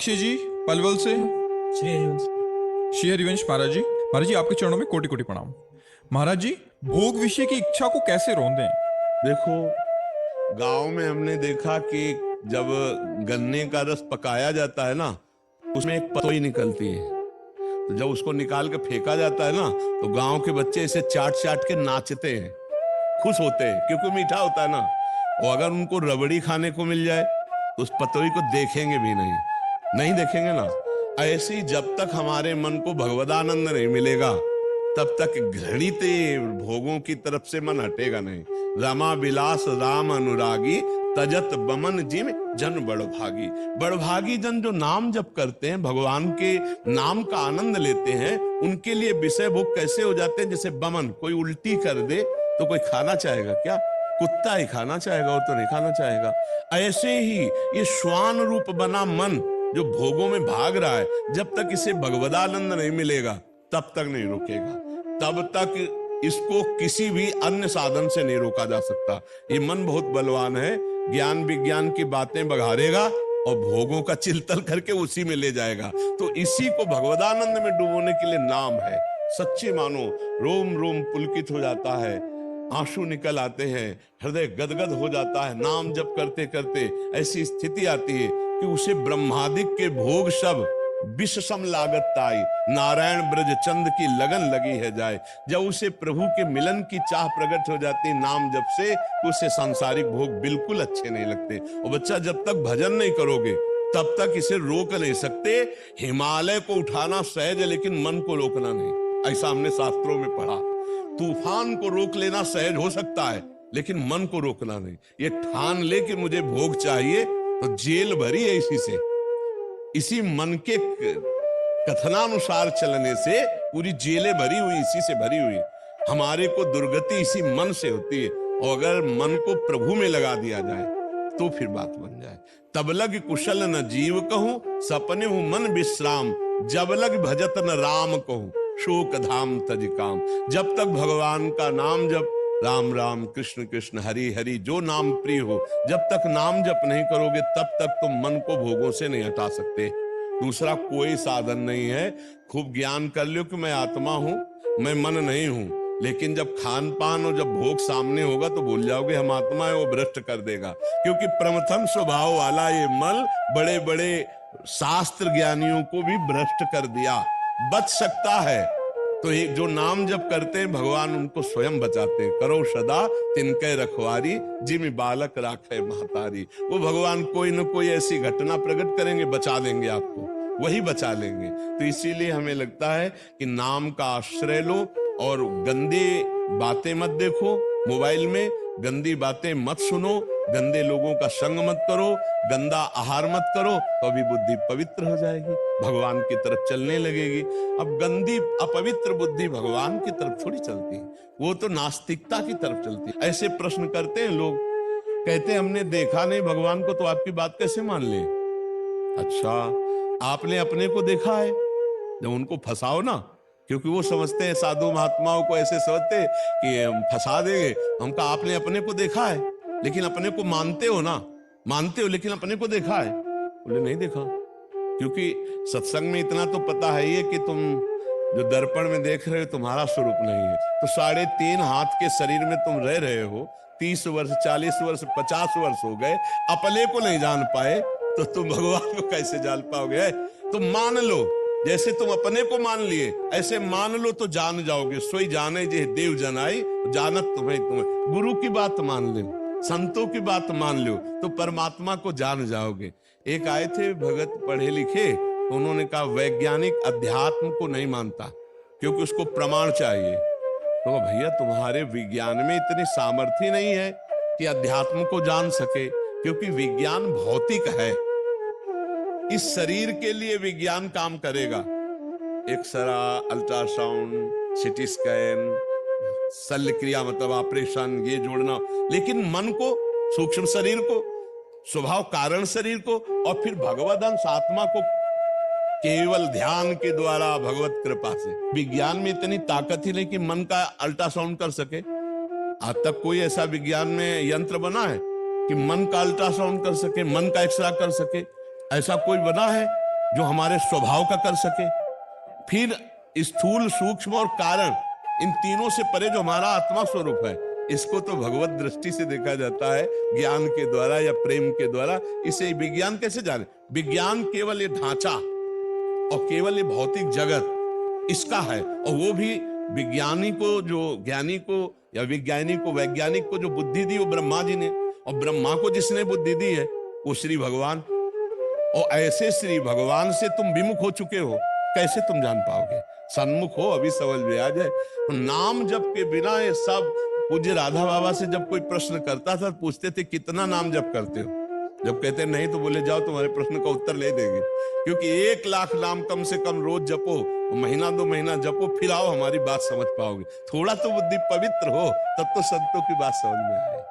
अक्षय जी पलवल से। श्री हरिवंश। श्री हरिवंश महाराज जी आपके चरणों में कोटि कोटि प्रणाम। महाराज जी, भोग विषय की इच्छा को कैसे रोंदें? देखो, गांव में हमने देखा कि जब गन्ने का रस पकाया जाता है ना, उसमें एक पतोई निकलती है। तो जब उसको निकाल के फेंका जाता है ना, तो गांव के बच्चे इसे चाट चाट के नाचते हैं, खुश होते हैं, क्योंकि मीठा होता है ना। और अगर उनको रबड़ी खाने को मिल जाए तो उस पतोई को देखेंगे भी नहीं देखेंगे ना। ऐसे ही जब तक हमारे मन को भगवदानंद नहीं मिलेगा, तब तक घृणित भोगों की तरफ से मन हटेगा नहीं। रमा विलास राम अनुरागी, तजत बमन जिम जन बड़भागी। बड़भागी जन जो नाम जप करते हैं, भगवान के नाम का आनंद लेते हैं, उनके लिए विषय भोग कैसे हो जाते हैं? जैसे बमन, कोई उल्टी कर दे तो कोई खाना चाहेगा क्या? कुत्ता ही खाना चाहेगा, वो तो नहीं खाना चाहेगा। ऐसे ही ये श्वान रूप बना मन जो भोगों में भाग रहा है, जब तक इसे भगवदानंद नहीं मिलेगा तब तक नहीं रुकेगा। तब तक इसको किसी भी अन्य साधन से नहीं रोका जा सकता। ये मन बहुत बलवान है, ज्ञान विज्ञान की बातें बघारेगा और भोगों का चिंतन करके उसी में ले जाएगा। तो इसी को भगवदानंद में डुबोने के लिए नाम है। सच्चे मानो, रोम रोम पुलकित हो जाता है, आंसू निकल आते हैं, हृदय गदगद हो जाता है। नाम जप करते करते ऐसी स्थिति आती है कि उसे ब्रह्मादिक के भोग सब विष सम लागत ताई, नारायण ब्रज चंद की लगन लगी है जाए। जब उसे प्रभु के मिलन की चाह प्रकट हो जाती है नाम जप से, तो उसे सांसारिक भोग बिल्कुल अच्छे नहीं लगते। और बच्चा, जब तक भजन नहीं करोगे तब तक इसे रोक नहीं सकते। हिमालय को उठाना सहज है, लेकिन मन को रोकना नहीं। ऐसा हमने शास्त्रों में पढ़ा। तूफान को रोक लेना सहज हो सकता है, लेकिन मन को रोकना नहीं। ये ठान ले कि मुझे भोग चाहिए, तो जेल भरी है इसी से। इसी मन के कथनानुसार चलने से पूरी जेलें भरी हुई, इसी से भरी हुई। हमारे को दुर्गति इसी मन से होती है। और अगर मन को प्रभु में लगा दिया जाए तो फिर बात बन जाए। तब लग कुशल न जीव कहूं, सपने हूं मन विश्राम। जब लग भजत न राम कहूं, शोक धाम तज काम। जब तक भगवान का नाम जप, राम राम कृष्ण कृष्ण हरि हरि, जो नाम प्रिय हो, जब तक नाम जप नहीं करोगे तब तक तुम मन को भोगों से नहीं हटा सकते। दूसरा कोई साधन नहीं है। खूब ज्ञान कर लो कि मैं आत्मा हूं, मैं मन नहीं हूं, लेकिन जब खान पान और जब भोग सामने होगा तो भूल जाओगे हम आत्मा है, वो भ्रष्ट कर देगा। क्योंकि प्रथम स्वभाव वाला ये मल बड़े बड़े शास्त्र ज्ञानियों को भी भ्रष्ट कर दिया। बच सकता है तो एक जो नाम जब करते हैं, भगवान उनको स्वयं बचाते हैं। करो सदा तिनके रखवारी, जिम बालक राखे महतारी। वो भगवान कोई न कोई ऐसी घटना प्रकट करेंगे, बचा देंगे आपको, वही बचा लेंगे। तो इसीलिए हमें लगता है कि नाम का आश्रय लो और गंदे बातें मत देखो, मोबाइल में गंदी बातें मत सुनो, गंदे लोगों का संग मत करो, गंदा आहार मत करो, तो अभी बुद्धि पवित्र हो जाएगी, भगवान की तरफ चलने लगेगी। अब गंदी अपवित्र बुद्धि भगवान की तरफ थोड़ी चलती है, वो तो नास्तिकता की तरफ चलती है। ऐसे प्रश्न करते हैं लोग, कहते हैं हमने देखा नहीं भगवान को, तो आपकी बात कैसे मान ले? अच्छा, आपने अपने को देखा है? जब उनको फंसाओ ना, क्योंकि वो समझते हैं, साधु महात्माओं को ऐसे समझते हैं कि हम फंसा देंगे। हमका आपने अपने को देखा है, लेकिन अपने को मानते हो ना? मानते हो, लेकिन अपने को देखा है? बोले नहीं देखा। क्योंकि सत्संग में इतना तो पता है ही है कि तुम जो दर्पण में देख रहे हो तुम्हारा स्वरूप नहीं है। तो 3.5 हाथ के शरीर में तुम रह रहे हो, 30 वर्ष 40 वर्ष 50 वर्ष हो गए, अपने को नहीं जान पाए, तो तुम भगवान को कैसे जान पाओगे? तुम मान लो, जैसे तुम अपने को मान लिए ऐसे मान लो तो जान जाओगे। सोई जाने जे देव जनाई, जानत तुम्हें। गुरु की बात मान लो, संतों की बात मान लो, तो परमात्मा को जान जाओगे। एक आए थे भगत पढ़े लिखे, तो उन्होंने कहा वैज्ञानिक अध्यात्म को नहीं मानता क्योंकि उसको प्रमाण चाहिए। तो भैया, तुम्हारे विज्ञान में इतनी सामर्थ्य नहीं है कि अध्यात्म को जान सके, क्योंकि विज्ञान भौतिक है। इस शरीर के लिए विज्ञान काम करेगा, एक्सरा, अल्ट्रासाउंड, सिटी स्कैन, शल्य क्रिया मतलब ऑपरेशन, ये जोड़ना, लेकिन मन को, सूक्ष्म शरीर को, स्वभाव कारण शरीर को, और फिर भगवद अंश आत्मा को केवल ध्यान के द्वारा, भगवत कृपा से। विज्ञान में इतनी ताकत ही नहीं कि मन का अल्ट्रासाउंड कर सके। आज तक कोई ऐसा विज्ञान में यंत्र बना है कि मन का अल्ट्रासाउंड कर सके, मन का एक्सरा कर सके? ऐसा कोई बना है? जो हमारे स्वभाव का कर सके। फिर स्थूल, सूक्ष्म और कारण, इन तीनों से परे जो हमारा आत्मा स्वरूप है, इसको तो भगवत दृष्टि से देखा जाता है, ज्ञान के द्वारा या प्रेम के द्वारा। इसे विज्ञान कैसे जाने? विज्ञान केवल ये ढांचा और केवल ये भौतिक जगत इसका है, और वो भी विज्ञानी को, जो ज्ञानी को या वैज्ञानिक को जो बुद्धि दी वो ब्रह्मा जी ने, और ब्रह्मा को जिसने बुद्धि दी है वो श्री भगवान। और ऐसे श्री भगवान से तुम विमुख हो चुके हो, कैसे तुम जान पाओगे? सन्मुख हो अभी सवल ब्याज है। तो नाम जप के बिना ये सब, पूज्य राधा बाबा से जब कोई प्रश्न करता था पूछते थे कितना नाम जप करते हो? जब कहते नहीं तो बोले जाओ तुम्हारे प्रश्न का उत्तर ले देंगे, क्योंकि 1,00,000 नाम कम से कम रोज जपो, महीना 2 महीना जपो, फिर आओ हमारी बात समझ पाओगे। थोड़ा तो बुद्धि पवित्र हो तब तो संतों की बात समझ में आए।